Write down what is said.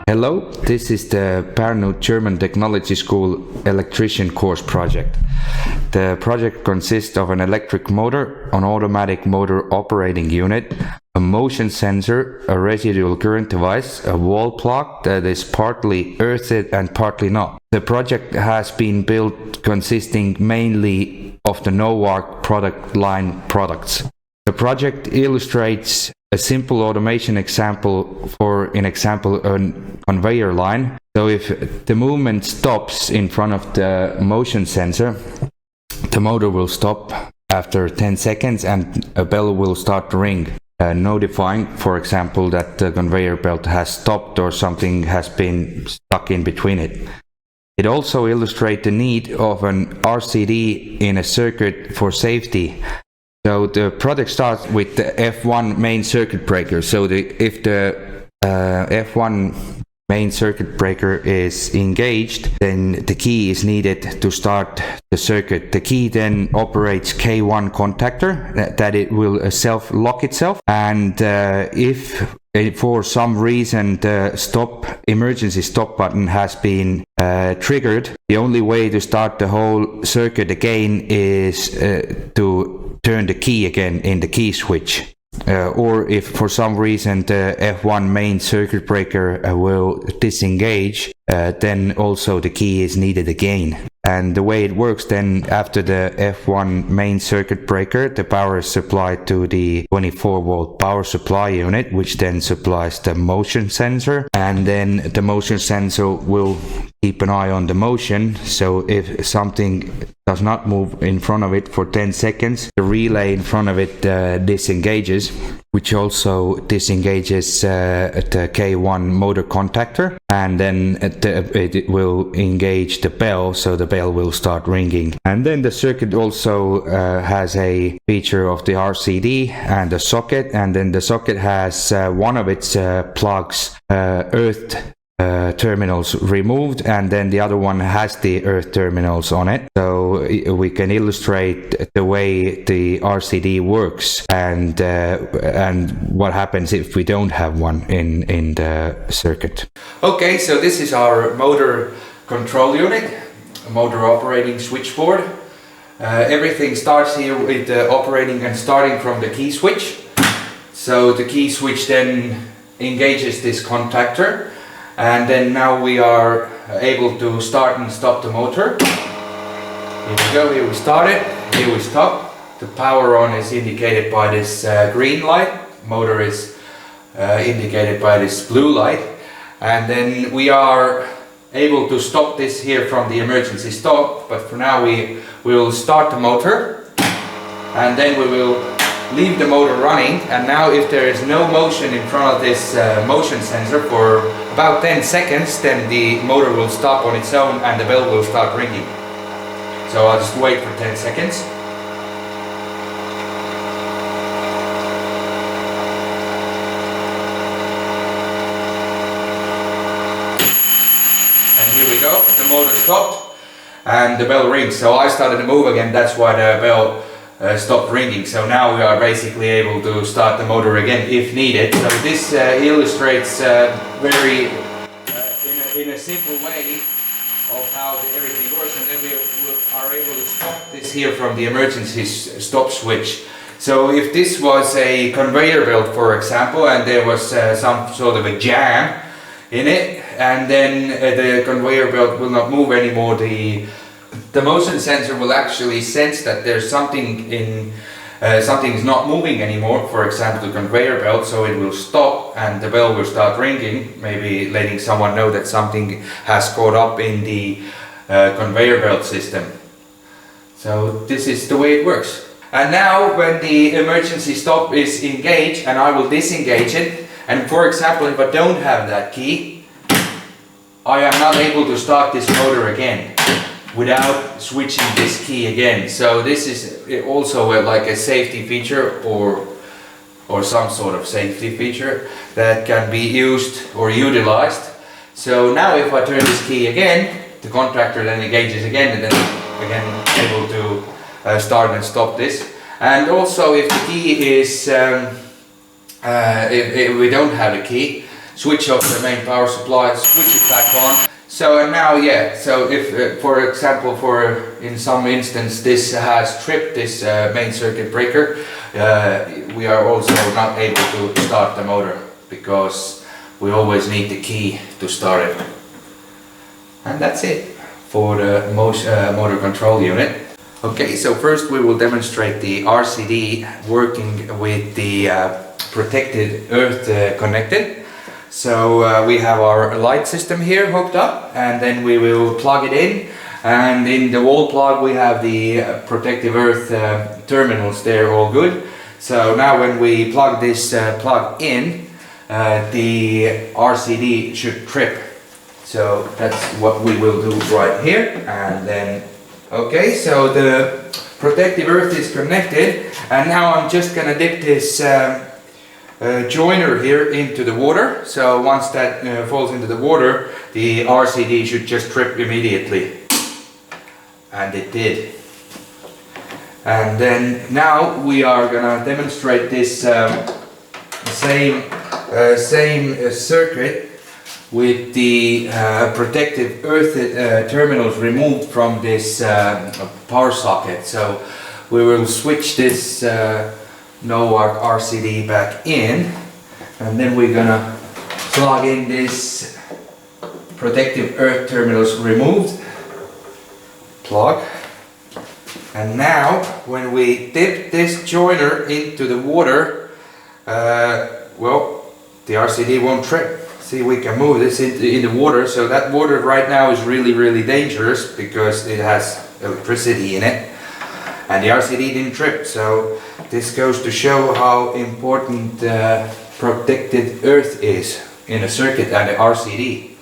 Hello, this is the Parnu German Technology School electrician course project. The project consists of an electric motor, an automatic motor operating unit, a motion sensor, a residual current device, a wall plug that is partly earthed and partly not. The project has been built consisting mainly of the Novak product line products. The project illustrates a simple automation example for a conveyor line. So if the movement stops in front of the motion sensor, the motor will stop after 10 seconds and a bell will start to ring, notifying, for example, that the conveyor belt has stopped or something has been stuck in between it. It also illustrates the need of an RCD in a circuit for safety. So the project starts with the F1 main circuit breaker. So if the F1 main circuit breaker is engaged, then the key is needed to start the circuit. The key then operates K1 contactor that it will self-lock itself. And if for some reason the emergency stop button has been triggered, the only way to start the whole circuit again is to turn the key again in the key switch. Or if for some reason the F1 main circuit breaker will disengage, then also the key is needed again. And the way it works then, after the F1 main circuit breaker, the power is supplied to the 24-volt power supply unit, which then supplies the motion sensor. And then the motion sensor will keep an eye on the motion. So if something does not move in front of it for 10 seconds, the relay in front of it disengages, which also disengages the K1 motor contactor, and then it will engage the bell, so the bell will start ringing. And then the circuit also has a feature of the RCD and the socket, and then the socket has one of its plugs earthed terminals removed, and then the other one has the earth terminals on it. So we can illustrate the way the RCD works and what happens if we don't have one in the circuit. Okay, so this is our motor control unit, a motor operating switchboard. Everything starts here with operating and starting from the key switch. So the key switch then engages this contactor. And then now we are able to start and stop the motor. Here we go, here we start it, here we stop. The power on is indicated by this green light. Motor is indicated by this blue light. And then we are able to stop this here from the emergency stop. But for now we will start the motor. And then we will leave the motor running, and now if there is no motion in front of this motion sensor for about 10 seconds, then the motor will stop on its own and the bell will start ringing. So I'll just wait for 10 seconds. And here we go, the motor stopped and the bell rings. So I started to move again, that's why the bell stopped ringing. So now we are basically able to start the motor again if needed. So this illustrates very in a simple way of how everything works, and then we are able to stop this here from the emergency stop switch. So if this was a conveyor belt, for example, and there was some sort of a jam in it, and then the conveyor belt will not move anymore, the motion sensor will actually sense that there's something something's not moving anymore, for example the conveyor belt, so it will stop and the bell will start ringing, maybe letting someone know that something has caught up in the conveyor belt system. So this is the way it works. And now when the emergency stop is engaged and I will disengage it, and for example if I don't have that key, I am not able to start this motor again without switching this key again. So this is also like a safety feature or some sort of safety feature that can be used or utilized. So now if I turn this key again, the contactor then engages again, and then again able to start and stop this. And also if the key is if we don't have the key, switch off the main power supply, switch it back on. So and now, yeah, so if for example, in some instance this has tripped this main circuit breaker, we are also not able to start the motor because we always need the key to start it. And that's it for the motor control unit. Okay, so first we will demonstrate the RCD working with the protected earth connected. So we have our light system here hooked up, and then we will plug it in, and in the wall plug we have the protective earth terminals there, all good. So now when we plug this plug in, the RCD should trip. So that's what we will do right here, and then okay, so the protective earth is connected, and now I'm just gonna dip this joiner here into the water. So once that falls into the water, the RCD should just trip immediately, and it did. And then now we are gonna demonstrate this same circuit with the protective earth terminals removed from this power socket. So we will switch this NOARC RCD back in, and then we're gonna plug in this protective earth terminals removed, plug, and now when we dip this joiner into the water, well, the RCD won't trip. See, we can move this in the water, so that water right now is really dangerous because it has electricity in it, and the RCD didn't trip. So this goes to show how important protected earth is in a circuit and the RCD.